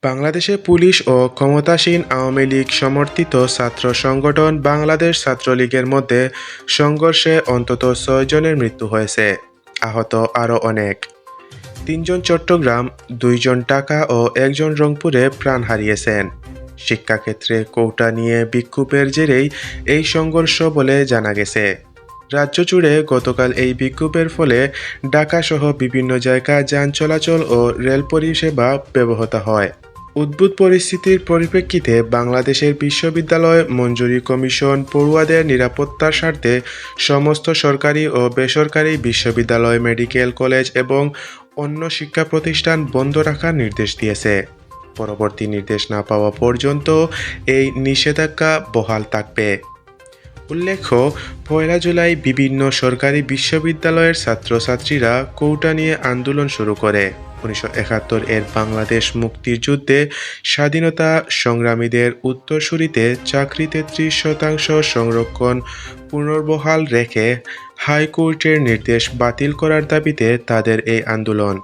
বাংলাদেশে পুলিশ ও ক্ষমতাসীন আওয়ামী লীগ সমর্থিত ছাত্র সংগঠন বাংলাদেশ ছাত্রলীগের মধ্যে সংঘর্ষে অন্তত ৬ জনের মৃত্যু হয়েছে, আহত আরও অনেক। ৩ জন চট্টগ্রাম, ২ জন ঢাকা ও ১ জন রংপুরে প্রাণ হারিয়েছেন। শিক্ষাক্ষেত্রে কোটা নিয়ে বিক্ষোভের জেরেই এই সংঘর্ষ বলে জানা গেছে। রাজ্য জুড়ে গতকাল এই বিক্ষোভের ফলে ঢাকাসহ বিভিন্ন জায়গায় যান চলাচল ও রেল পরিষেবা ব্যাহত হয়। উদ্ভূত পরিস্থিতির পরিপ্রেক্ষিতে বাংলাদেশের বিশ্ববিদ্যালয় মঞ্জুরি কমিশন পড়ুয়াদের নিরাপত্তার স্বার্থে সমস্ত সরকারি ও বেসরকারি বিশ্ববিদ্যালয়, মেডিকেল কলেজ এবং অন্য শিক্ষা প্রতিষ্ঠান বন্ধ রাখার নির্দেশ দিয়েছে। পরবর্তী নির্দেশ না পাওয়া পর্যন্ত এই নিষেধাজ্ঞা বহাল থাকবে। উল্লেখ্য, ১ জুলাই বিভিন্ন সরকারি বিশ্ববিদ্যালয়ের ছাত্রছাত্রীরা কোটা নিয়ে আন্দোলন শুরু করে। ১৯৭১ এর বাংলাদেশ মুক্তির যুদ্ধে স্বাধীনতা সংগ্রামীদের উত্তরসূরিতে চাকরি ৩৩% সংরক্ষণ পুনর্বহাল রেখে হাইকোর্টের নির্দেশ বাতিল করার দাবিতে তাদের এই আন্দোলন।